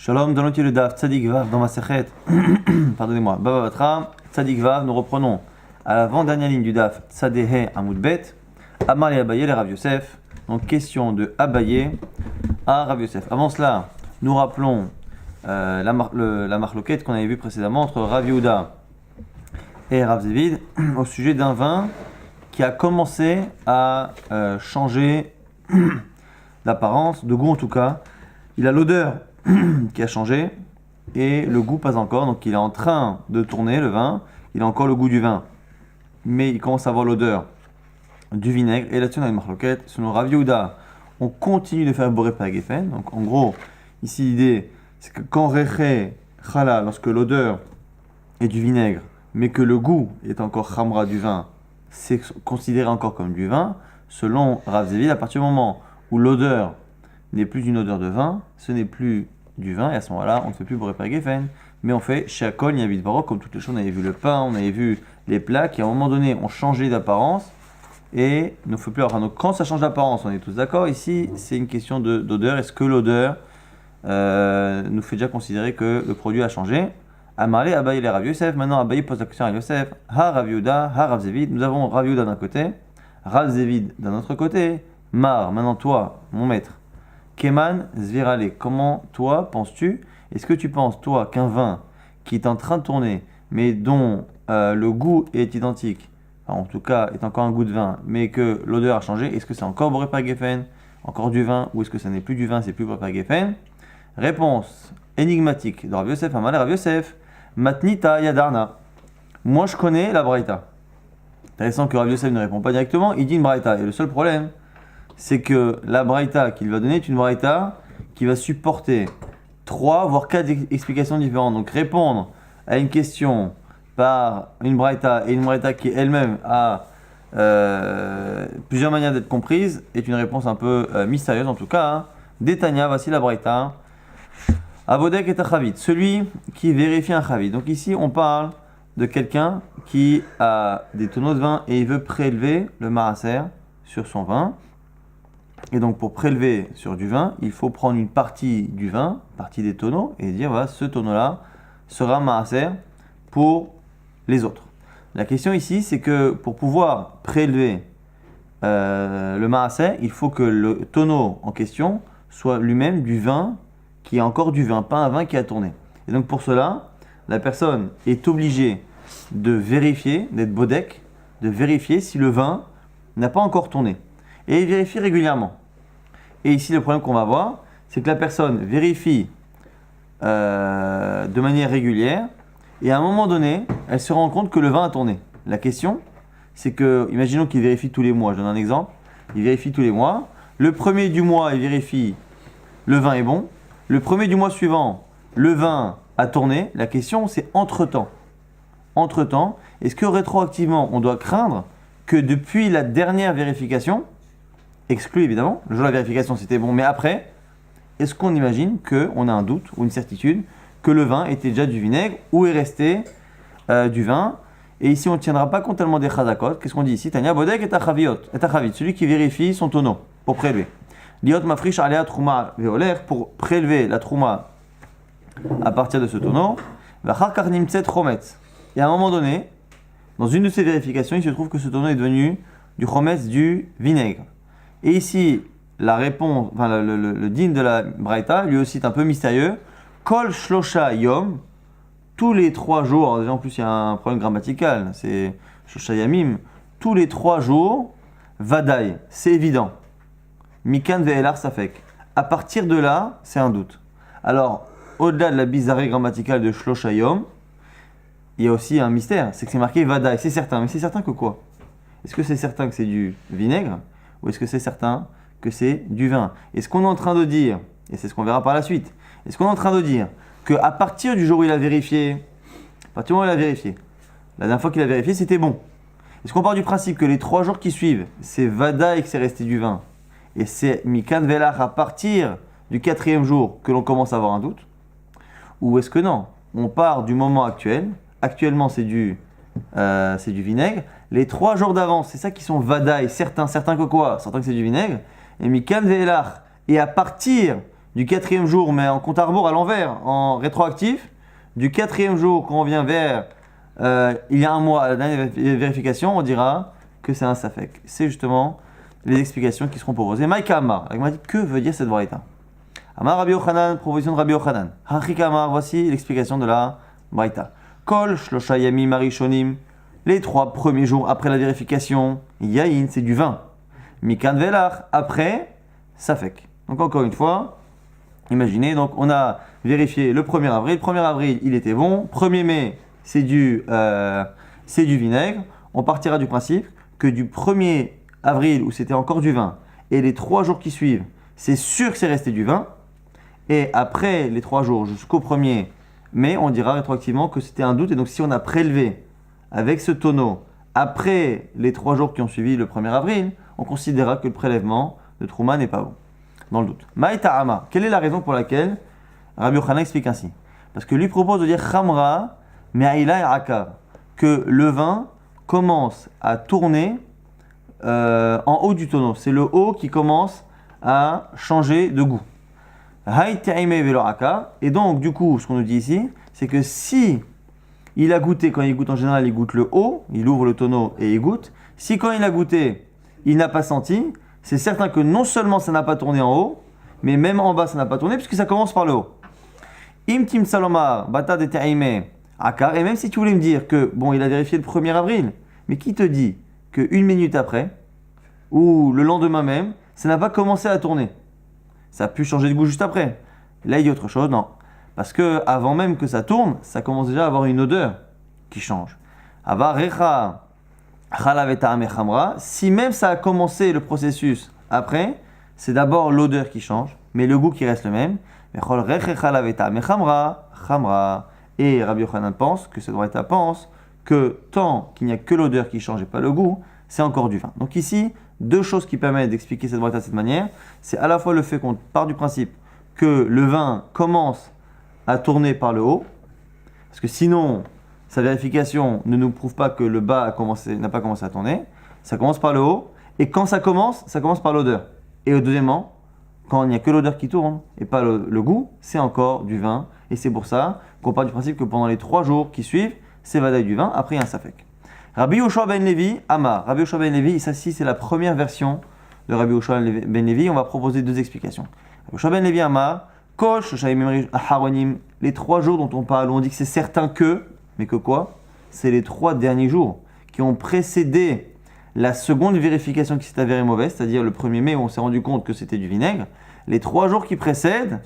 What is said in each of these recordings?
Shalom, dans l'outil le Daf Tzadik Vav dans ma Sechet, pardonnez-moi, Baba Batra, Tzadik Vav, nous reprenons à l'avant-dernière ligne du Daf Tzadehe Amoud Bet, Amar et Abaye, les Rav Yosef. Donc question de Abaye à Rav Yosef. Avant cela, nous rappelons la marloquette qu'on avait vue précédemment entre Rav Yehuda et Rav Zevid au sujet d'un vin qui a commencé à changer d'apparence, de goût en tout cas. Il a l'odeur qui a changé et le goût pas encore, donc il est en train de tourner le vin, il a encore le goût du vin, mais il commence à avoir l'odeur du vinaigre. Et là-dessus on a une marloquette. Selon Rav Yehuda, on continue de faire boré pagafen. Donc en gros, ici l'idée c'est que quand reche chala, lorsque l'odeur est du vinaigre, mais que le goût est encore khamra du vin, c'est considéré encore comme du vin. Selon Rav Zevid, à partir du moment où l'odeur n'est plus une odeur de vin, ce n'est plus du vin, et à ce moment-là, on ne fait plus boré pagafen, mais on fait shakol yabit barok, comme toutes les choses. On avait vu le pain, on avait vu les plats qui à un moment donné ont changé d'apparence et ne fait plus avoir. Donc quand ça change d'apparence, on est tous d'accord. Ici, c'est une question d'odeur. Est-ce que l'odeur nous fait déjà considérer que le produit a changé? Amarle Abaye les Rav Yosef. Maintenant, Abaye pose la question à Yosef. Ha Rav Yehuda, ha Rav Zevid. Nous avons Rav Yehuda d'un côté, Rav Zevid d'un autre côté. Mar, maintenant toi, mon maître. Keman Zvirale, comment toi penses-tu? Est-ce que tu penses, toi, qu'un vin qui est en train de tourner, mais dont le goût est identique, enfin, en tout cas est encore un goût de vin, mais que l'odeur a changé, est-ce que c'est encore boré pagafen, encore du vin, ou est-ce que ça n'est plus du vin, c'est plus boré pagafen? Réponse énigmatique de Rav Yosef, Amal Rav Yosef, Matnita Yadarna. Moi je connais la braïta. Intéressant que Rav Yosef ne répond pas directement, il dit une braïta. Et le seul problème, c'est que la braïta qu'il va donner est une braïta qui va supporter 3 voire 4 explications différentes. Donc répondre à une question par une braïta et une braïta qui elle-même a plusieurs manières d'être comprise est une réponse un peu mystérieuse en tout cas. Hein. Détania, voici la braïta. Abodek et Achavit, celui qui vérifie un chavit. Donc ici on parle de quelqu'un qui a des tonneaux de vin et il veut prélever le maaser sur son vin. Et donc pour prélever sur du vin, il faut prendre une partie du vin, partie des tonneaux, et dire voilà, ce tonneau-là sera maaser pour les autres. La question ici, c'est que pour pouvoir prélever le maaser, il faut que le tonneau en question soit lui-même du vin qui est encore du vin, pas un vin qui a tourné. Et donc pour cela, la personne est obligée de vérifier, d'être bodek, de vérifier si le vin n'a pas encore tourné. Et il vérifie régulièrement. Et ici, le problème qu'on va avoir, c'est que la personne vérifie de manière régulière et à un moment donné, elle se rend compte que le vin a tourné. La question, c'est que, imaginons qu'il vérifie tous les mois. Je donne un exemple. Il vérifie tous les mois. Le premier du mois, il vérifie le vin est bon. Le premier du mois suivant, le vin a tourné. La question, c'est entre-temps. Entre-temps, est-ce que rétroactivement, on doit craindre que depuis la dernière vérification, exclu évidemment, le jour de la vérification c'était bon, mais après, est-ce qu'on imagine qu'on a un doute ou une certitude que le vin était déjà du vinaigre ou est resté du vin? Et ici on ne tiendra pas compte tellement des chazakot. Qu'est-ce qu'on dit ici? Tania bodek et achavit, celui qui vérifie son tonneau pour prélever. Liot mafrish alea trouma veoler, pour prélever la trouma à partir de ce tonneau. Vachar karnim tset chometz. Et à un moment donné, dans une de ces vérifications, il se trouve que ce tonneau est devenu du chometz, du vinaigre. Et ici, la réponse, enfin le din de la braïta, lui aussi est un peu mystérieux. Kol shlosha yom, tous les 3 jours, alors déjà en plus il y a un problème grammatical, c'est shlosha yamim, tous les 3 jours, vadaï, c'est évident. Mikan ve'elar safek. À partir de là, c'est un doute. Alors, au-delà de la bizarrerie grammaticale de shlosha yom, il y a aussi un mystère, c'est que c'est marqué vadaï, c'est certain. Mais c'est certain que quoi? Est-ce que c'est certain que c'est du vinaigre? Ou est-ce que c'est certain que c'est du vin? Est-ce qu'on est en train de dire, et c'est ce qu'on verra par la suite, est-ce qu'on est en train de dire qu'à partir du jour où il a vérifié, à partir du moment où il a vérifié, la dernière fois qu'il a vérifié, c'était bon? Est-ce qu'on part du principe que les 3 jours qui suivent, c'est vada et que c'est resté du vin? Et c'est mikan velach à partir du 4e jour que l'on commence à avoir un doute? Ou est-ce que non? On part du moment actuel, actuellement c'est du vinaigre. Les 3 jours d'avance, c'est ça qui sont vadaï, certains que quoi? Certains que c'est du vinaigre. Et mikan ve'elach. Et à partir du 4e jour, mais en compte à rebours, à l'envers, en rétroactif, du 4e jour, quand on vient vers il y a un mois, à la dernière vérification, on dira que c'est un safek. C'est justement les explications qui seront proposées. Maïka Amar, la Gemara dit que veut dire cette braïta? Amar Rabbi Yochanan, proposition de Rabbi Yochanan. Hachika Amar, voici l'explication de la braïta. Kol shlosha yamim arishonim, les 3 premiers jours après la vérification, yaïn, c'est du vin. Mikan velach, après, safek. Donc encore une fois, imaginez, donc on a vérifié le 1er avril. 1er avril, il était bon. 1er mai, c'est du vinaigre. On partira du principe que du 1er avril, où c'était encore du vin, et les 3 jours qui suivent, c'est sûr que c'est resté du vin. Et après les 3 jours jusqu'au 1er mai, on dira rétroactivement que c'était un doute. Et donc si on a prélevé avec ce tonneau après les 3 jours qui ont suivi le 1er avril, on considérera que le prélèvement de Trouma n'est pas bon. Dans le doute. Maïta Ama, quelle est la raison pour laquelle Rabbi Yochanan explique ainsi? Parce que lui propose de dire Khamra Me'aila et Akar, que le vin commence à tourner en haut du tonneau. C'est le haut qui commence à changer de goût. Et donc, du coup, ce qu'on nous dit ici, c'est que si il a goûté, quand il goûte en général, il goûte le haut, il ouvre le tonneau et il goûte. Si quand il a goûté, il n'a pas senti, c'est certain que non seulement ça n'a pas tourné en haut, mais même en bas ça n'a pas tourné puisque ça commence par le haut. Imtim Salomar, Bata de Taïme, Akar, et même si tu voulais me dire que, bon, il a vérifié le 1er avril, mais qui te dit qu'une minute après, ou le lendemain même, ça n'a pas commencé à tourner? Ça a pu changer de goût juste après. Là, il y a autre chose, non. Parce que avant même que ça tourne, ça commence déjà à avoir une odeur qui change. Avarecha, si même ça a commencé le processus après, c'est d'abord l'odeur qui change, mais le goût qui reste le même. Et Rabbi Yochanan pense que cette braïta pense que tant qu'il n'y a que l'odeur qui change et pas le goût, c'est encore du vin. Donc ici, 2 choses qui permettent d'expliquer cette braïta de cette manière, c'est à la fois le fait qu'on part du principe que le vin commence à tourner par le haut, parce que sinon, sa vérification ne nous prouve pas que le bas n'a pas commencé à tourner. Ça commence par le haut. Et quand ça commence par l'odeur. Et deuxièmement, quand il n'y a que l'odeur qui tourne et pas le goût, c'est encore du vin. Et c'est pour ça qu'on part du principe que pendant les 3 jours qui suivent, c'est vadaï du vin. Après, il y a un safek. Rabbi Yoshua ben Levi, Amar. Rabbi Yoshua ben Levi, ça c'est la première version de Rabbi Yoshua ben Levi. On va proposer 2 explications. Rabbi Yoshua ben Levi, Amar. Kosh, les 3 jours dont on parle, on dit que c'est certain que. Mais que quoi? C'est les 3 derniers jours qui ont précédé la seconde vérification qui s'est avérée mauvaise, c'est-à-dire le 1er mai où on s'est rendu compte que c'était du vinaigre. Les 3 jours qui précèdent,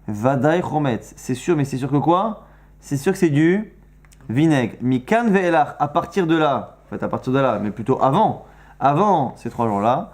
Vadaï Chometz. C'est sûr, mais c'est sûr que quoi? C'est sûr que c'est du vinaigre. Mikan ve'elach, à partir de là, mais plutôt avant ces 3 jours-là,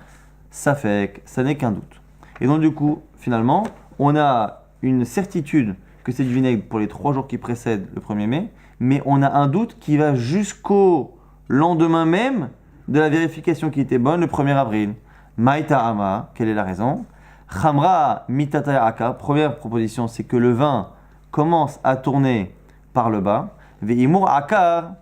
ça fait que ça n'est qu'un doute. Et donc du coup, finalement, on a une certitude que c'est du vinaigre pour les 3 jours qui précèdent le 1er mai, mais on a un doute qui va jusqu'au lendemain même de la vérification qui était bonne le 1er avril. Maïta Ama, quelle est la raison? Khamra mitata aka, première proposition, c'est que le vin commence à tourner par le bas. Ve'imur akar,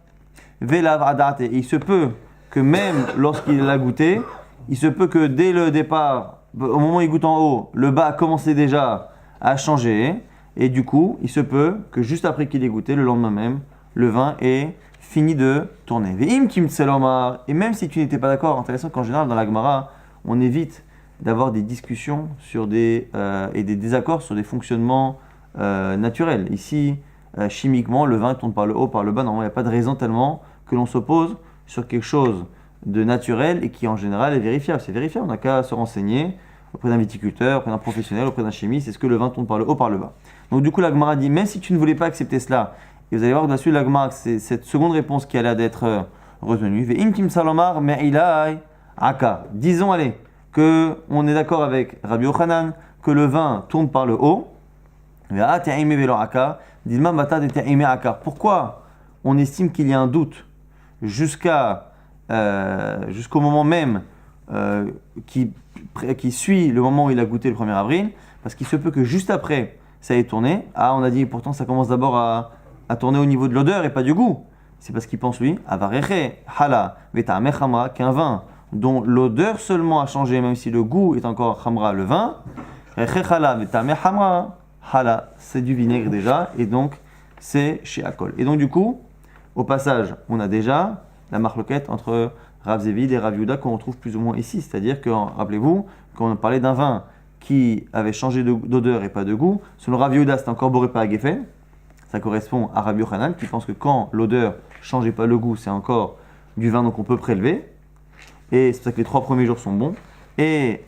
ve'lav adate. Il se peut que même lorsqu'il l'a goûté, il se peut que dès le départ, au moment où il goûte en haut, le bas a commencé déjà à changer. Et du coup, il se peut que juste après qu'il ait goûté, le lendemain même, le vin ait fini de tourner. Et même si tu n'étais pas d'accord, intéressant qu'en général, dans la Gemara, on évite d'avoir des discussions sur et des désaccords sur des fonctionnements naturels. Ici, chimiquement, le vin tourne par le haut, par le bas. Normalement, il n'y a pas de raison tellement que l'on s'oppose sur quelque chose de naturel et qui, en général, est vérifiable. C'est vérifiable, on n'a qu'à se renseigner auprès d'un viticulteur, auprès d'un professionnel, auprès d'un chimiste, est-ce que le vin tourne par le haut, par le bas. Donc du coup, la Gemara dit, même si tu ne voulais pas accepter cela, et vous allez voir que là-dessus, la Gemara, c'est cette seconde réponse qui a l'air d'être retenue. Disons, allez, qu'on est d'accord avec Rabbi Yochanan, que le vin tourne par le haut. Pourquoi on estime qu'il y a un doute jusqu'au moment même qui suit le moment où il a goûté le 1er avril, parce qu'il se peut que juste après, ça ait tourné. Ah, on a dit, pourtant, ça commence d'abord à tourner au niveau de l'odeur et pas du goût. C'est parce qu'il pense, lui, qu'un vin dont l'odeur seulement a changé, même si le goût est encore khamra, le vin, Rechechala vetame hamra. Hala, c'est du vinaigre déjà, et donc c'est chez Akol. Et donc du coup, au passage, on a déjà la marloquette entre Rav Zévid et Rav Yehuda qu'on retrouve plus ou moins ici. C'est-à-dire que, rappelez-vous, quand on parlait d'un vin qui avait changé d'odeur et pas de goût, selon Rav Yehuda, c'était encore boré par Geffen. Ça correspond à Rabbi Yochanan qui pense que quand l'odeur change et pas le goût, c'est encore du vin, donc on peut prélever. Et c'est pour ça que les 3 premiers jours sont bons. Et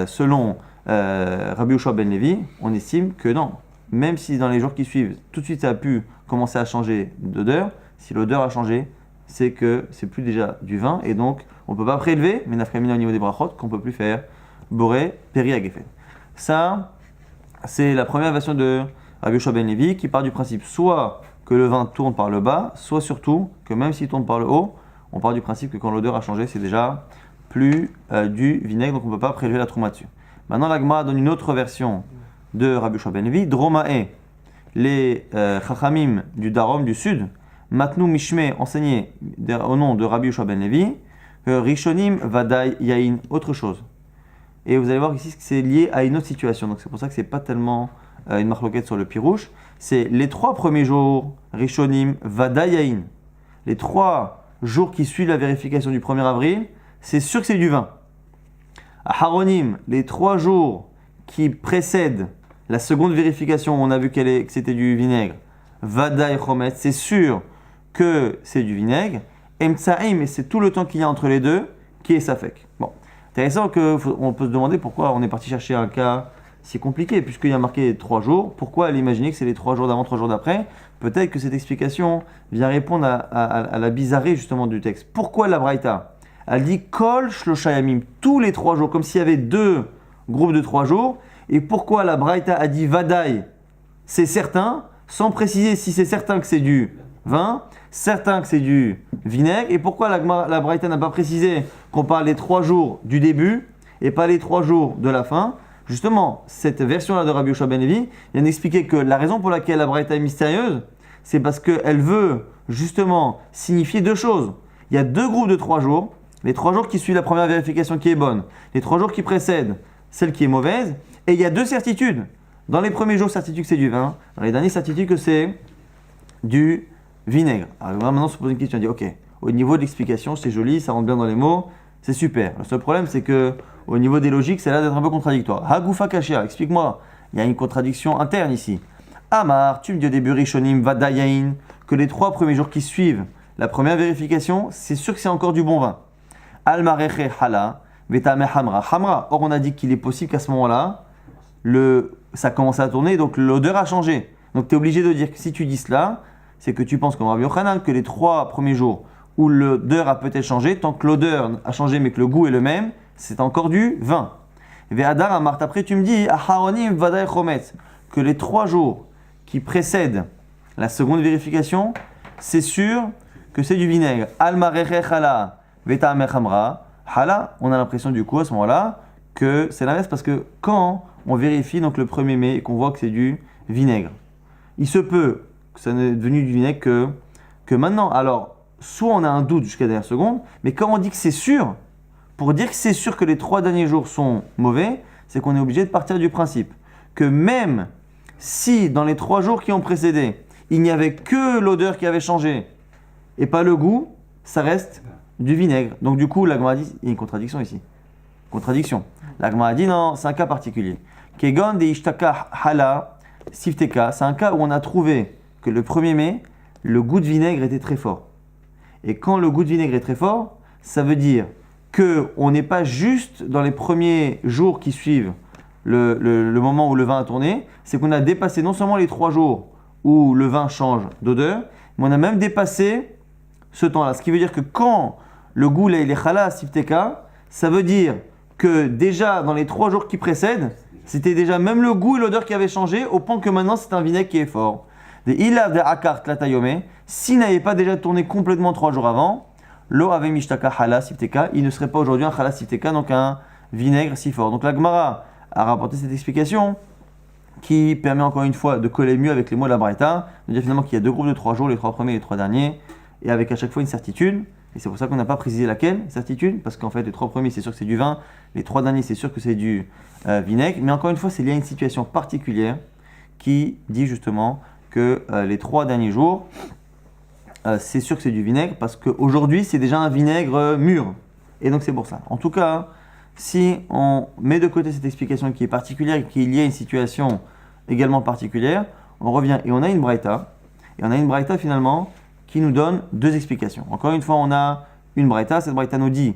selon Rabbi Yoshua ben Levi, on estime que non. Même si dans les jours qui suivent, tout de suite ça a pu commencer à changer d'odeur, si l'odeur a changé, c'est que c'est plus déjà du vin. Et donc on ne peut pas prélever, mais nafkamina au niveau des brachot, qu'on ne peut plus faire boré, péri à Geffen. Ça, c'est la première version de Rabbi Yoshua ben Levi qui part du principe soit que le vin tourne par le bas, soit surtout que même s'il tourne par le haut, on part du principe que quand l'odeur a changé, c'est déjà plus du vinaigre, donc on ne peut pas prélever la trouma dessus. Maintenant, la Gemara donne une autre version de Rabbi Yoshua ben Levi. Dromae, les Chachamim du Darom, du Sud, Matnu Mishme, enseigné au nom de Rabbi Yoshua ben Levi, Rishonim Vadai Yain, autre chose. Et vous allez voir ici que c'est lié à une autre situation, donc c'est pour ça que c'est pas tellement une marloquette sur le pirouche. C'est les 3 premiers jours, Rishonim Vadai Yain. Les 3 jours qui suivent la vérification du 1er avril, c'est sûr que c'est du vin. Aharonim, les 3 jours qui précèdent la seconde vérification, on a vu que c'était du vinaigre. Vadai Chometz, c'est sûr que c'est du vinaigre. Emtsaim, et c'est tout le temps qu'il y a entre les deux qui est safek. Bon, intéressant qu'on peut se demander pourquoi on est parti chercher un cas si compliqué, puisqu'il y a marqué 3 jours. Pourquoi elle imaginer que c'est les 3 jours d'avant, 3 jours d'après? Peut-être que cette explication vient répondre à la bizarrerie justement du texte. Pourquoi la Braïta? Elle dit Kol Shlosha Yamim, tous les 3 jours, comme s'il y avait 2 groupes de 3 jours. Et pourquoi la Braïta a dit Vadaï, c'est certain, sans préciser si c'est certain que c'est du vin, certain que c'est du vinaigre. Et pourquoi la Braïta n'a pas précisé qu'on parle des 3 jours du début et pas les 3 jours de la fin? Justement, cette version-là de Rabbi Yoshua ben Levi vient d'expliquer que la raison pour laquelle la Braïta est mystérieuse, c'est parce qu'elle veut justement signifier 2 choses. Il y a 2 groupes de 3 jours, les 3 jours qui suivent la première vérification qui est bonne, les 3 jours qui précèdent celle qui est mauvaise, et il y a 2 certitudes. Dans les premiers jours, certitude que c'est du vin, dans les derniers, certitude que c'est du vinaigre. Alors maintenant, on se pose une question, on dit ok, au niveau de l'explication, c'est joli, ça rentre bien dans les mots, c'est super. Le seul problème, c'est que au niveau des logiques, ça a l'air d'être un peu contradictoire. Hagoufa Kashia, explique-moi, il y a une contradiction interne ici. Amar, tu me dis au début, Rishonim Vadayain, que les 3 premiers jours qui suivent la première vérification, c'est sûr que c'est encore du bon vin. Al-Mareche Hala, Vetame Hamra. Hamra, or on a dit qu'il est possible qu'à ce moment-là, ça commence à tourner, donc l'odeur a changé. Donc tu es obligé de dire que si tu dis cela, c'est que tu penses comme Rabbi Yochanan que les 3 premiers jours où l'odeur a peut-être changé, tant que l'odeur a changé mais que le goût est le même, c'est encore du vin. Ve'adar Amart, après tu me dis, Aharonim Vadai Chometz, que les 3 jours qui précèdent la seconde vérification, c'est sûr que c'est du vinaigre. Al-Mareche Hala, Vetame Hamra. Hala, on a l'impression du coup à ce moment-là que c'est l'inverse parce que quand on vérifie donc le 1er mai et qu'on voit que c'est du vinaigre, il se peut que ça n'est devenu du vinaigre que maintenant. Alors, soit on a un doute jusqu'à la dernière seconde, mais quand on dit que c'est sûr, pour dire que c'est sûr que les 3 derniers jours sont mauvais, c'est qu'on est obligé de partir du principe que même si dans les 3 jours qui ont précédé, il n'y avait que l'odeur qui avait changé et pas le goût, ça reste du vinaigre. Donc du coup, la Gemara dit, il y a une contradiction ici. Contradiction. La Gemara dit non, c'est un cas particulier. Kegon de Ishtaka Hala Sifteka, c'est un cas où on a trouvé que le 1er mai, le goût de vinaigre était très fort. Et quand le goût de vinaigre est très fort, ça veut dire qu'on n'est pas juste dans les premiers jours qui suivent le moment où le vin a tourné, c'est qu'on a dépassé non seulement les 3 jours où le vin change d'odeur, mais on a même dépassé ce temps-là. Ce qui veut dire que quand le goût là, il est chala sifteka, ça veut dire que déjà dans les 3 jours qui précèdent, c'était déjà même le goût et l'odeur qui avaient changé, au point que maintenant c'est un vinaigre qui est fort. Des ilav de akart latayome, s'il n'avait pas déjà tourné complètement 3 jours avant, lo ave mishtaka hala sifteka, il ne serait pas aujourd'hui un chala sifteka, donc un vinaigre si fort. Donc la Gemara a rapporté cette explication qui permet encore une fois de coller mieux avec les mots de la Braïta, de dire finalement qu'il y a 2 groupes de 3 jours, les 3 premiers et les 3 derniers, et avec à chaque fois une certitude, Et c'est pour ça qu'on n'a pas précisé laquelle, certitude, parce qu'en fait, les 3 premiers, c'est sûr que c'est du vin, les 3 derniers, c'est sûr que c'est du vinaigre. Mais encore une fois, c'est lié à une situation particulière qui dit justement que les 3 derniers jours, c'est sûr que c'est du vinaigre, parce qu'aujourd'hui, c'est déjà un vinaigre mûr. Et donc, c'est pour ça. En tout cas, si on met de côté cette explication qui est particulière et qui est liée à une situation également particulière, on revient et on a une braïta. Et on a une braïta finalement qui nous donne 2 explications. Encore une fois, on a une braïta. Cette braïta nous dit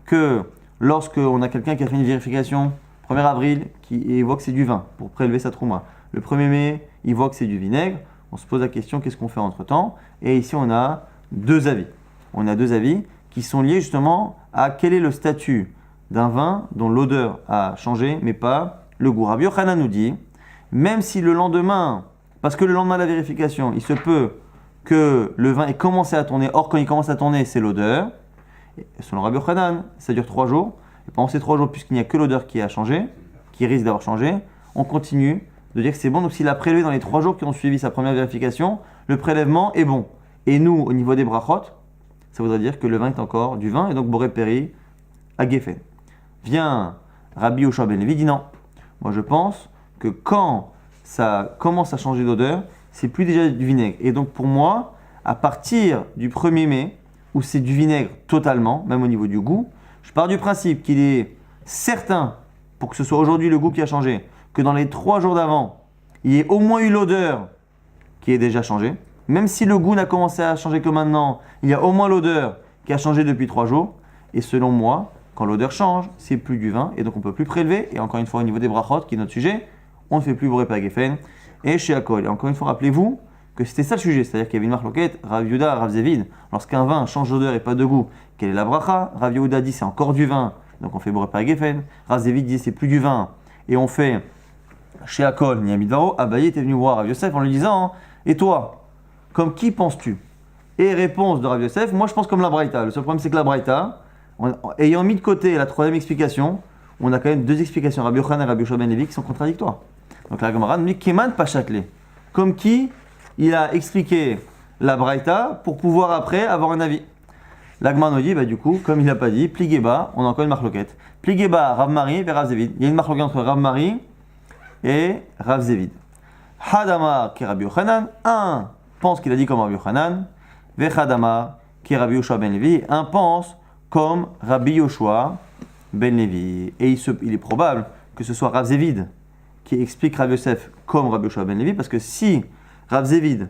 que lorsqu'on a quelqu'un qui a fait une vérification 1er avril, qui voit que c'est du vin pour prélever sa trouma, le 1er mai, il voit que c'est du vinaigre, on se pose la question qu'est-ce qu'on fait entre-temps. Et ici, on a 2 avis. On a 2 avis qui sont liés justement à quel est le statut d'un vin dont l'odeur a changé, mais pas le goût. Rabbi Yochanan nous dit, même si le lendemain, parce que le lendemain de la vérification, il se peut que le vin ait commencé à tourner, or quand il commence à tourner, c'est l'odeur. Et selon Rabbi Yochanan, ça dure 3 jours. Et pendant ces 3 jours, puisqu'il n'y a que l'odeur qui a changé, qui risque d'avoir changé, on continue de dire que c'est bon. Donc s'il a prélevé dans les 3 jours qui ont suivi sa première vérification, le prélèvement est bon. Et nous, au niveau des brachot, ça voudrait dire que le vin est encore du vin, et donc Boré Péri à Geffen. Vient Rabbi Yoshua ben Levi, dit non. Moi je pense que quand ça commence à changer d'odeur, c'est plus déjà du vinaigre. Et donc pour moi, à partir du 1er mai, où c'est du vinaigre totalement, même au niveau du goût, je pars du principe qu'il est certain, pour que ce soit aujourd'hui le goût qui a changé, que dans les 3 jours d'avant, il y ait au moins eu l'odeur qui est déjà changée. Même si le goût n'a commencé à changer que maintenant, il y a au moins l'odeur qui a changé depuis 3 jours. Et selon moi, quand l'odeur change, c'est plus du vin et donc on ne peut plus prélever. Et encore une fois, au niveau des brachot, qui est notre sujet, on ne fait plus Boré Péri à Geffen et chez Akol. Et encore une fois, rappelez-vous que c'était ça le sujet, c'est-à-dire qu'il y avait une marloquette, Rav Yehuda, Rav Zevid. Lorsqu'un vin change d'odeur et pas de goût, quelle est la bracha? Rav Yehuda dit c'est encore du vin, donc on fait Boré Péri à Geffen. Rav Zevid dit c'est plus du vin et on fait chez Akol, Niamidvaro. Abaye était venu voir Rav Yosef en lui disant et toi, comme qui penses-tu? Et réponse de Rav Yosef, moi je pense comme la braïta. Le seul problème c'est que la braïta, ayant mis de côté la 3e explication, on a quand même 2 explications, Rabbi Yochanan et Rabbi Yoshua ben Levi, qui sont contradictoires. Donc la Gemara nous dit Keman Pachatli, comme qui il a expliqué la braïta pour pouvoir après avoir un avis. La Gemara nous dit, du coup, comme il n'a pas dit, Pligeba, on a encore une marloquette. Pligeba, Rav Mari et Rav Zevid. Il y a une marloquette entre Rav Mari et Rav Zevid. Hadamar qui est Rabbi Yochanan, un pense qu'il a dit comme Rabbi Yochanan, Vechadamar qui est Rabbi Yoshua ben Levi, un pense comme Rabbi Yoshua ben Levi. Et il est probable que ce soit Rav Zevid qui explique Rav Yosef comme Rabbi Yoshua ben Levi, parce que si Rav Zevid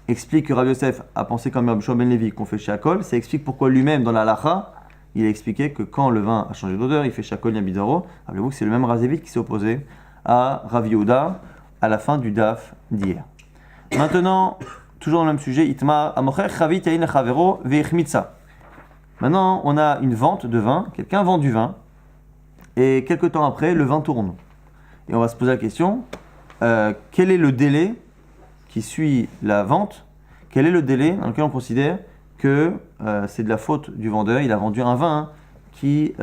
explique que Rav Yosef a pensé comme Rabbi Yoshua ben Levi qu'on fait Shakol, ça explique pourquoi lui-même dans la halacha, il a expliqué que quand le vin a changé d'odeur, il fait Shakol Yabidaro. Rappelez-vous que c'est le même Rav Zevid qui s'est opposé à Rav Yehuda à la fin du daf d'hier. Maintenant, toujours dans le même sujet, Itmar Amocher Chavit Yain Chavero Veichmitsa. Maintenant, on a une vente de vin, quelqu'un vend du vin, et quelques temps après, le vin tourne. Et on va se poser la question, quel est le délai qui suit la vente? Quel est le délai dans lequel on considère que c'est de la faute du vendeur? Il a vendu un vin qui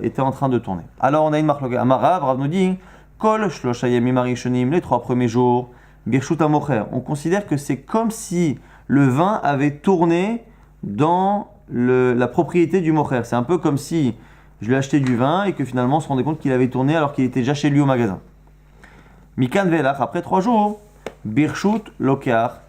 était en train de tourner. Alors on a une marque, Amarav, Rav nous dit, Kol Shlosha Yamim Arishonim, les 3 premiers jours, Birshut Amocher. On considère que c'est comme si le vin avait tourné dans la propriété du mocher. C'est un peu comme si je lui ai acheté du vin et que finalement on se rendait compte qu'il avait tourné alors qu'il était déjà chez lui au magasin. Mikan Velach, après 3 jours, Birshut Lokar.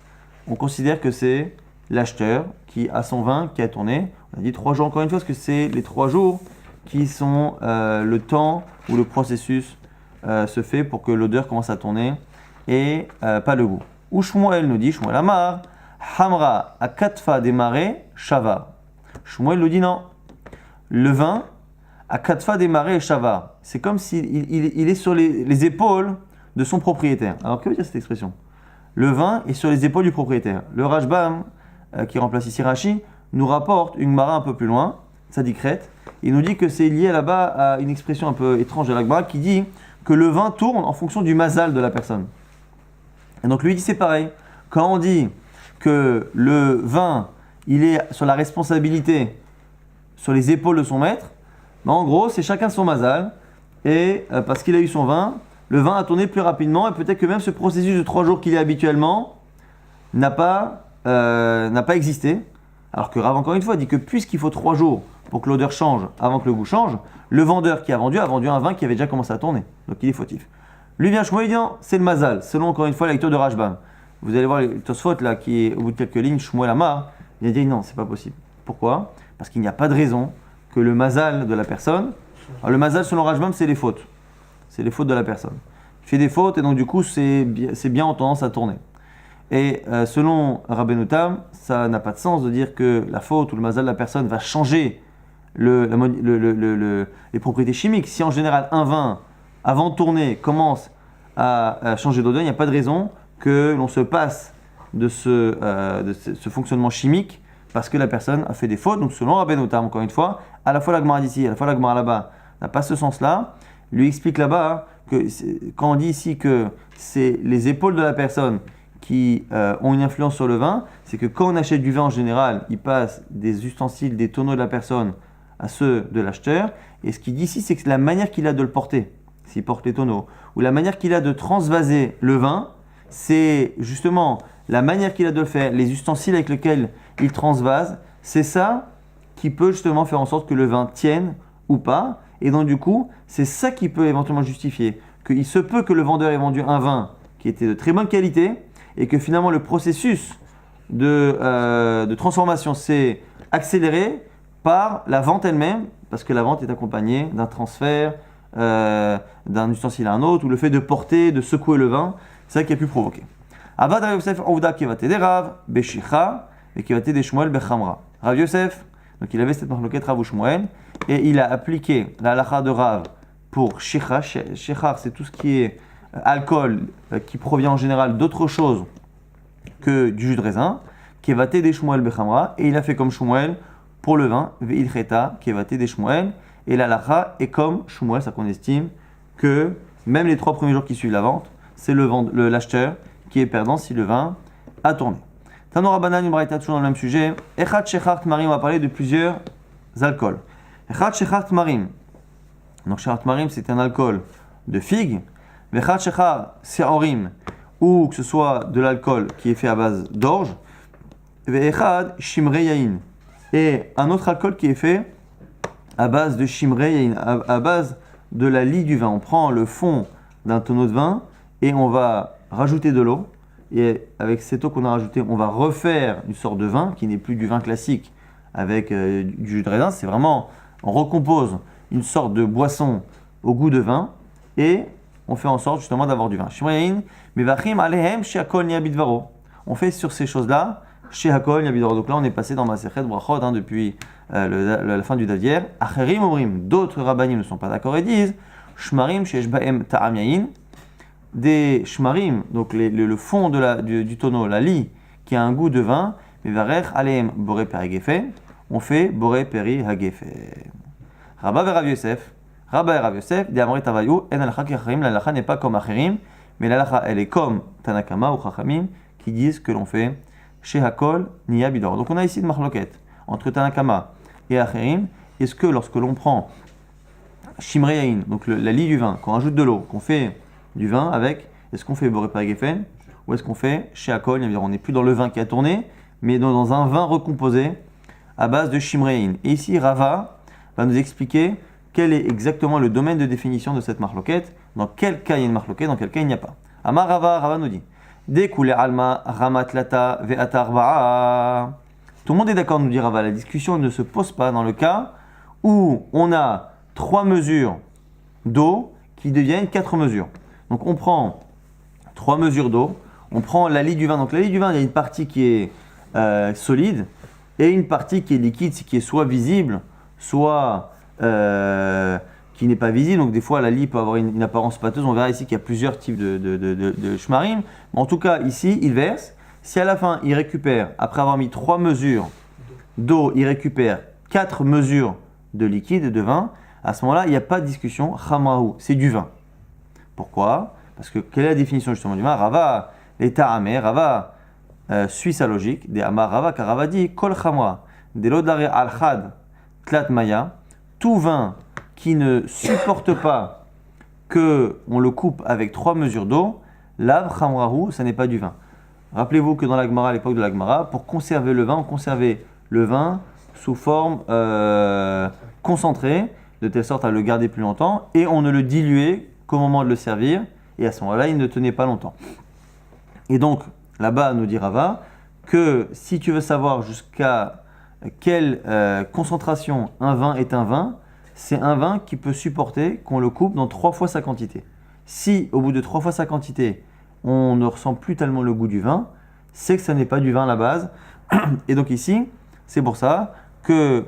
On considère que c'est l'acheteur qui a son vin qui a tourné. On a dit 3 jours encore une fois parce que c'est les 3 jours qui sont le temps où le processus se fait pour que l'odeur commence à tourner et pas le goût. Ou Shmuel nous dit, Shmuel Amar, Hamra Akatfa démarré, Shavar. Shmuel nous dit non. Le vin, Akatfa démarré, Shavar. C'est comme s'il il est sur les épaules de son propriétaire. Alors que veut dire cette expression? Le vin est sur les épaules du propriétaire. Le Rashbam, qui remplace ici Rashi, nous rapporte une Gemara un peu plus loin, Tzadikret. Il nous dit que c'est lié là-bas à une expression un peu étrange de la Gemara qui dit que le vin tourne en fonction du mazal de la personne. Et donc lui dit c'est pareil. Quand on dit que le vin, il est sur la responsabilité, sur les épaules de son maître, en gros c'est chacun son mazal. Et parce qu'il a eu son vin, le vin a tourné plus rapidement et peut-être que même ce processus de 3 jours qu'il est habituellement n'a pas existé. Alors que Rav, encore une fois, dit que puisqu'il faut 3 jours pour que l'odeur change avant que le goût change, le vendeur qui a vendu un vin qui avait déjà commencé à tourner. Donc il est fautif. Lui vient Shmuel, il dit non, c'est le mazal, selon encore une fois la lecture de Rashbam. Vous allez voir le Tosfot là, qui est au bout de quelques lignes, Shmuel Amar, il a dit non, c'est pas possible. Pourquoi? Parce qu'il n'y a pas de raison que le mazal de la personne. Alors le mazal selon Rashbam, c'est les fautes. C'est les fautes de la personne. Il fait des fautes et donc du coup c'est bien en tendance à tourner. Et selon Rabbeinu Tam, ça n'a pas de sens de dire que la faute ou le mazal de la personne va changer les propriétés chimiques. Si en général un vin, avant de tourner, commence à changer d'odeur, il n'y a pas de raison que l'on se passe de ce fonctionnement chimique parce que la personne a fait des fautes. Donc selon Rabbeinu Tam, encore une fois, à la fois la Gemara d'ici, à la fois la Gemara là-bas, n'a pas ce sens-là. Lui explique là-bas que quand on dit ici que c'est les épaules de la personne qui ont une influence sur le vin, c'est que quand on achète du vin en général, il passe des ustensiles, des tonneaux de la personne à ceux de l'acheteur. Et ce qu'il dit ici, c'est que la manière qu'il a de le porter, s'il porte les tonneaux, ou la manière qu'il a de transvaser le vin, c'est justement la manière qu'il a de le faire, les ustensiles avec lesquels il transvase, c'est ça qui peut justement faire en sorte que le vin tienne ou pas. Et donc du coup, c'est ça qui peut éventuellement justifier qu'il se peut que le vendeur ait vendu un vin qui était de très bonne qualité et que finalement le processus de transformation s'est accéléré par la vente elle-même, parce que la vente est accompagnée d'un transfert d'un ustensile à un autre, ou le fait de porter, de secouer le vin, c'est ça qui a pu provoquer. Avad Rav Yosef Ouda Kevate de Rav Beshicha et Kevate de Shmuel Bechamra. Rav Yosef, donc il avait cette marloquette Rav ou Shmuel, et il a appliqué la halakha de Rav pour Shicha. Shicha, c'est tout ce qui est alcool qui provient en général d'autre chose que du jus de raisin. Kevate de Shmuel Bechamra, et il a fait comme Shmuel pour le vin, Ve'ilcheta Kevate de Shmuel, et la halakha est comme Shmuel, ça qu'on estime que même les 3 premiers jours qui suivent la vente, c'est l'acheteur qui est perdant si le vin a tourné. Tanora Banan, une braïta toujours dans le même sujet. Echad Shechar Tmarim, on va parler de plusieurs alcools. Echad Shechar Tmarim. Donc Shechar Tmarim, c'est un alcool de figue. Echad Shechar Seorim, ou que ce soit de l'alcool qui est fait à base d'orge. Echad Shimre Yain. Et un autre alcool qui est fait à base de Shimre Yain, à base de la lie du vin. On prend le fond d'un tonneau de vin et on va rajouter de l'eau. Et avec cette eau qu'on a rajoutée, on va refaire une sorte de vin qui n'est plus du vin classique avec du jus de raisin. C'est vraiment, on recompose une sorte de boisson au goût de vin et on fait en sorte justement d'avoir du vin. On fait sur ces choses-là, chez Hakol Yabidvaro. Donc là, on est passé dans Masechet Brachot depuis la fin du Davier. Acherim Omrim, d'autres rabbanim ne sont pas d'accord et disent Shmarim sheyesh bahem ta'am yain. Des shmarim, donc le fond du tonneau, la lie, qui a un goût de vin, mevarech aleim boré peri gefe, on fait boré peri hagefe. Rabba et Rav Yosef, de Amorit Tavayu, en alakha ki acharim, la halakha n'est pas comme acherim, mais la halakha elle est comme Tanakama ou Chachamim, qui disent que l'on fait chez Hakol Niya Bidor. Donc on a ici une marloquette entre Tanakama et acherim. Est-ce que lorsque l'on prend Shimre Yain, donc la lie du vin, qu'on rajoute de l'eau, qu'on fait du vin avec, est-ce qu'on fait Boré Peri Gefen ou est-ce qu'on fait chez Hakol? On n'est plus dans le vin qui a tourné, mais dans un vin recomposé à base de Shimre Yain. Et ici, Rava va nous expliquer quel est exactement le domaine de définition de cette marloquette, dans quel cas il y a une marloquette, dans quel cas il n'y a pas. Amar Rava nous dit Dekoule Alma Ramat Lata Ve'atar Ba'a. Tout le monde est d'accord, nous dit Rava. La discussion ne se pose pas dans le cas où on a 3 mesures d'eau qui deviennent 4 mesures. Donc on prend 3 mesures d'eau, on prend la lie du vin. Donc la lie du vin, il y a une partie qui est solide et une partie qui est liquide, qui est soit visible, soit qui n'est pas visible. Donc des fois la lie peut avoir une apparence pâteuse. On verra ici qu'il y a plusieurs types de shmarim. Mais en tout cas ici, il verse. Si à la fin il récupère, après avoir mis 3 mesures d'eau, il récupère 4 mesures de liquide, de vin, à ce moment-là, il n'y a pas de discussion. Chamrahu, c'est du vin. Pourquoi? Parce que quelle est la définition justement du vin? Rava, l'état amé, Rava suit sa logique. Des Amar Rava, car Rava dit Kol chamra, de l'odare al-khad, tlat maya, tout vin qui ne supporte pas qu'on le coupe avec 3 mesures d'eau, lav chamrahu, ça n'est pas du vin. Rappelez-vous que dans la Gemara, à l'époque de la Gemara, pour conserver le vin, on conservait le vin sous forme concentrée, de telle sorte à le garder plus longtemps, et on ne le diluait qu'au moment de le servir, et à ce moment-là, il ne tenait pas longtemps. Et donc, là-bas, nous dit Rava, que si tu veux savoir jusqu'à quelle concentration un vin est un vin, c'est un vin qui peut supporter qu'on le coupe dans 3 fois sa quantité. Si, au bout de 3 fois sa quantité, on ne ressent plus tellement le goût du vin, c'est que ça n'est pas du vin à la base. Et donc ici, c'est pour ça que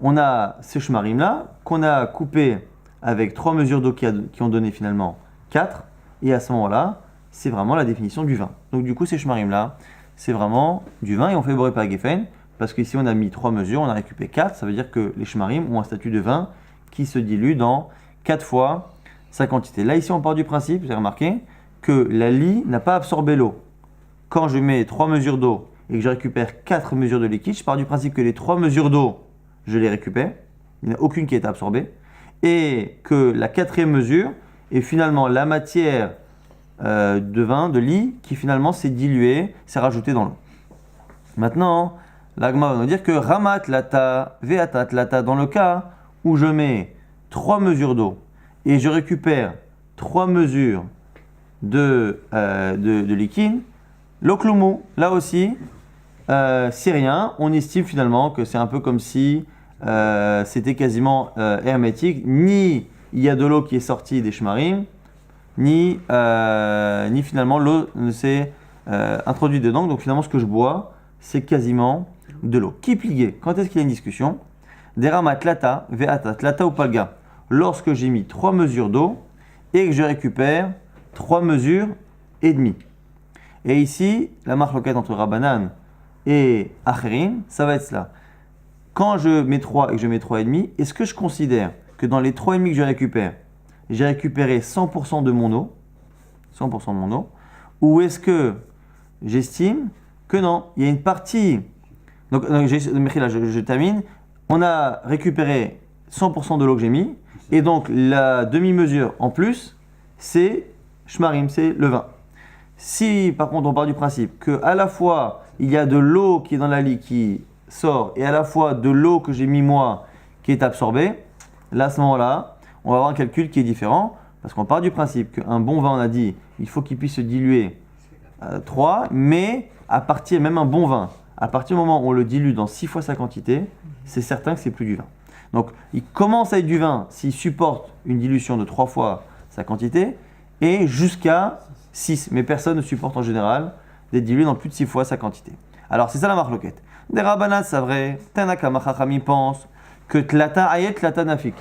on a ces shmarim-là, qu'on a coupé avec 3 mesures d'eau qui ont donné finalement 4, et à ce moment-là, c'est vraiment la définition du vin. Donc du coup, ces shmarim-là, c'est vraiment du vin, et on fait boré pas geffen, parce qu'ici on a mis 3 mesures, on a récupéré 4, ça veut dire que les shmarim ont un statut de vin qui se dilue dans 4 fois sa quantité. Là, ici, on part du principe, vous avez remarqué, que la lie n'a pas absorbé l'eau. Quand je mets 3 mesures d'eau et que je récupère 4 mesures de liquide, je pars du principe que les 3 mesures d'eau, je les récupère. Il n'y en a aucune qui a été absorbée. Et que la 4e mesure est finalement la matière de vin, de lie, qui finalement s'est diluée, s'est rajoutée dans l'eau. Maintenant, l'agma va nous dire que ramat lata, veatat lata, dans le cas où je mets 3 mesures d'eau et je récupère 3 mesures de liquide, l'oklumu, là aussi, c'est rien. On estime finalement que c'est un peu comme si c'était quasiment hermétique. Ni il y a de l'eau qui est sortie des shmarim, ni finalement l'eau ne s'est introduite dedans. Donc finalement, ce que je bois, c'est quasiment de l'eau. Qui plié? Quand est-ce qu'il y a une discussion? Deramat lata, ve'atat lata ou palga. Lorsque j'ai mis 3 mesures d'eau et que je récupère 3 mesures et demie. Et ici, la marloquette entre Rabbanan et Acherim, ça va être cela. Quand je mets 3 et que je mets 3,5, est-ce que je considère que dans les 3,5 que je récupère, j'ai récupéré 100% de mon eau, 100% de mon eau, ou est-ce que j'estime que non, il y a une partie. Donc je termine. On a récupéré 100% de l'eau que j'ai mis, et donc la demi-mesure en plus, c'est shmarim, c'est le vin. Si par contre on part du principe que à la fois il y a de l'eau qui est dans la lie qui sort, et à la fois de l'eau que j'ai mis moi qui est absorbée, là à ce moment-là, on va avoir un calcul qui est différent, parce qu'on part du principe qu'un bon vin, on a dit, il faut qu'il puisse se diluer 3, mais à partir, même un bon vin, à partir du moment où on le dilue dans 6 fois sa quantité, c'est certain que c'est plus du vin. Donc il commence à être du vin s'il supporte une dilution de 3 fois sa quantité, et jusqu'à 6, mais personne ne supporte en général d'être dilué dans plus de 6 fois sa quantité. Alors c'est ça la marloquette. Des Rabbanan, c'est vrai, Tanakama Chachami pense que tlata ayet tlata nafik.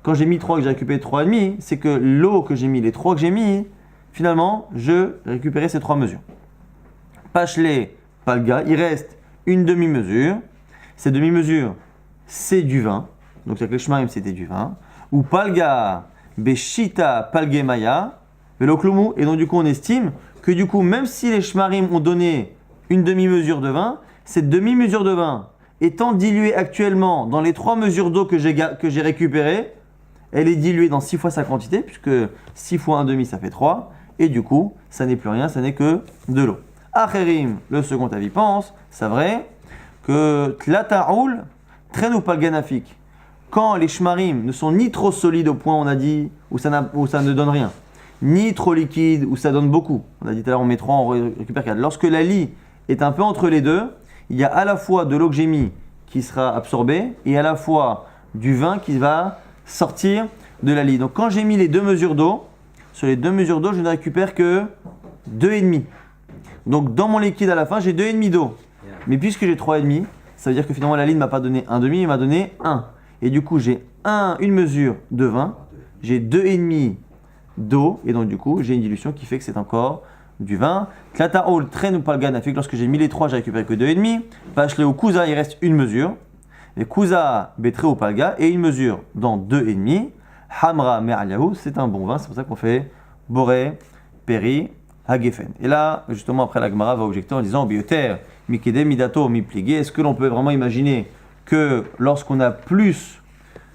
Quand j'ai mis 3 et que j'ai récupéré 3,5, c'est que l'eau que j'ai mis, les 3 que j'ai mis, finalement, je récupérais ces 3 mesures. Pachelé, palga, il reste une demi-mesure. Ces demi-mesures, c'est du vin. Donc c'est que les shmarim, c'était du vin. Ou palga, beshita, palgemaya, veloklumu. Et donc du coup, on estime que du coup, même si les shmarim ont donné une demi-mesure de vin, cette demi-mesure de vin étant diluée actuellement dans les 3 mesures d'eau que j'ai récupérées, elle est diluée dans 6 fois sa quantité, puisque 6 fois 1,5 ça fait 3, et du coup, ça n'est plus rien, ça n'est que de l'eau. Acherim, le second avis pense, c'est vrai, que tlata'oul, traîne ou palganafik, quand les shmarim ne sont ni trop solides au point, on a dit, où ça ne donne rien, ni trop liquide, où ça donne beaucoup. On a dit tout à l'heure, on met 3, on récupère 4. Lorsque la lie est un peu entre les deux, il y a à la fois de l'eau que j'ai mis qui sera absorbée, et à la fois du vin qui va sortir de la lie. Donc quand j'ai mis les 2 mesures d'eau, sur les 2 mesures d'eau, je ne récupère que 2,5. Donc dans mon liquide à la fin, j'ai 2,5 d'eau. Mais puisque j'ai 3,5, ça veut dire que finalement la lie ne m'a pas donné 1,5, il m'a donné 1. Et du coup, j'ai une mesure de vin, j'ai 2,5 d'eau, et donc du coup, j'ai une dilution qui fait que c'est encore du vin. Tlata'ol traîne ou palgan, fait que lorsque j'ai mis les 3, j'ai récupéré que 2,5. Pachelé ou kuza, il reste une mesure. Et kuza, betré ou palga, et une mesure dans 2,5. Hamra me'aliahu, c'est un bon vin, c'est pour ça qu'on fait boré, péri, hagefen. Et là, justement, après la Gemara va objecter en disant bioter, mikede, midato, mipligué. Est-ce que l'on peut vraiment imaginer que lorsqu'on a plus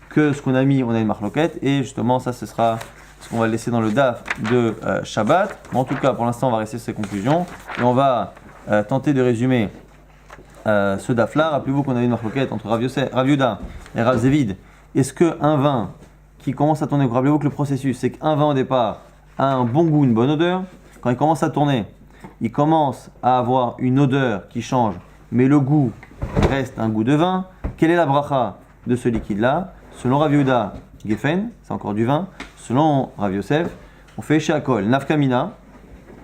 que ce qu'on a mis, on a une marloquette? Et justement, ça, ce sera ce qu'on va laisser dans le daf de Shabbat. Mais en tout cas, pour l'instant, on va rester sur ces conclusions. Et on va tenter de résumer ce daf-là, rappelez-vous qu'on avait une marloquette entre Rav Yehuda et Rav Zévid. Est-ce qu'un vin qui commence à tourner, rappelez-vous que le processus, c'est qu'un vin au départ a un bon goût, une bonne odeur. Quand il commence à tourner, il commence à avoir une odeur qui change, mais le goût reste un goût de vin. Quelle est la bracha de ce liquide-là? Selon Rav Yehuda, Geffen, c'est encore du vin. Selon Rav Yosef, on fait Sheakol, Nafkamina,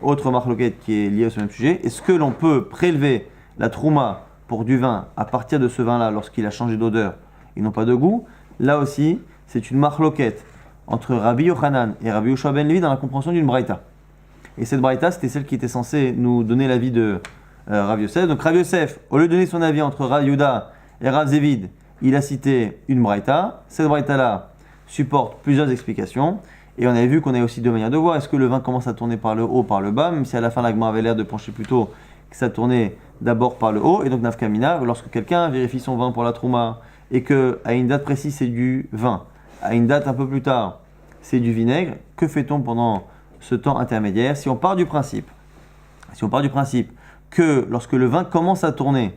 autre marloquette qui est liée au même sujet. Est-ce que l'on peut prélever la trouma pour du vin à partir de ce vin-là lorsqu'il a changé d'odeur et non pas de goût? Là aussi, c'est une marloquette entre Rabbi Yochanan et Rabbi Yoshua ben Levi dans la compréhension d'une braïta. Et cette braïta, c'était celle qui était censée nous donner l'avis de Rav Yosef. Donc Rav Yosef, au lieu de donner son avis entre Rav Yehuda et Rav Zévid, il a cité une braïta. Cette braïta-là supporte plusieurs explications. Et on avait vu qu'on avait aussi deux manières de voir. Est-ce que le vin commence à tourner par le haut, par le bas, même si à la fin la Gemara avait l'air de pencher plutôt que ça tournait d'abord par le haut. Et donc Nafkamina, lorsque quelqu'un vérifie son vin pour la trouma et qu'à une date précise c'est du vin, à une date un peu plus tard c'est du vinaigre, que fait-on pendant ce temps intermédiaire? Si on part du principe que lorsque le vin commence à tourner,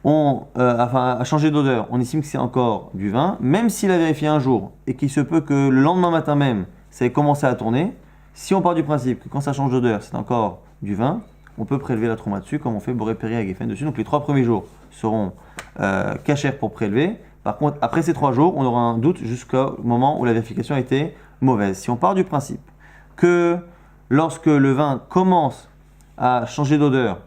à changer d'odeur, on estime que c'est encore du vin, même s'il a vérifié un jour et qu'il se peut que le lendemain matin même, ça ait commencé à tourner, si on part du principe que quand ça change d'odeur, c'est encore du vin, on peut prélever la trouma dessus, comme on fait Boré Péri à Geffen dessus. Donc les 3 premiers jours seront cachers pour prélever. Par contre, après ces 3 jours, on aura un doute jusqu'au moment où la vérification a été mauvaise. Si on part du principe que lorsque le vin commence à changer d'odeur,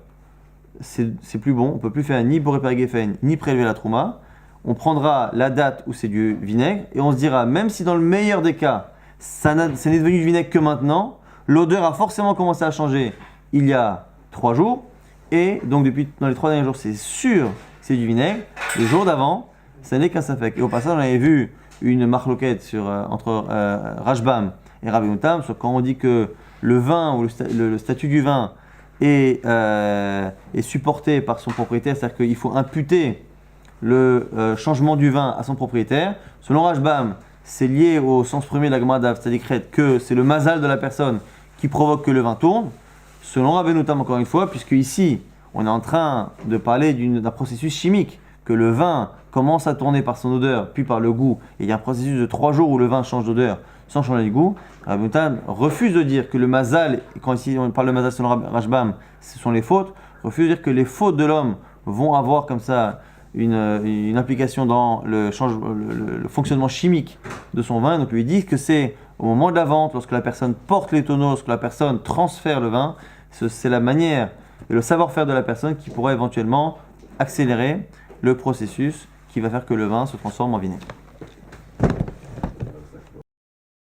c'est plus bon, on ne peut plus faire ni Boré Péri Geffen, ni prélever la trouma. On prendra la date où c'est du vinaigre et on se dira, même si dans le meilleur des cas, ça n'est devenu du vinaigre que maintenant, l'odeur a forcément commencé à changer il y a 3 jours, et donc dans les 3 derniers jours, c'est sûr que c'est du vinaigre. Les jours d'avant, ça n'est qu'un safek. Et au passage, on avait vu une marloquette entre Rashbam et Rabbi Moutam, sur quand on dit que le vin ou le statut du vin est supporté par son propriétaire, c'est-à-dire qu'il faut imputer le changement du vin à son propriétaire. Selon Rashbam, c'est lié au sens premier de la Gemara d'Av Tzadikret, que c'est le mazal de la personne qui provoque que le vin tourne. Selon Rabbi Notam, encore une fois, puisque ici, on est en train de parler d'un processus chimique, que le vin commence à tourner par son odeur, puis par le goût, et il y a un processus de 3 jours où le vin change d'odeur sans changer de goût, Rabbi Notam refuse de dire que le mazal, quand ici on parle de mazal selon Rashbam, ce sont les fautes, refuse de dire que les fautes de l'homme vont avoir comme ça une implication dans le fonctionnement chimique de son vin. Donc lui dit que c'est au moment de la vente, lorsque la personne porte les tonneaux, lorsque la personne transfère le vin, c'est la manière et le savoir-faire de la personne qui pourrait éventuellement accélérer le processus qui va faire que le vin se transforme en vinaigre.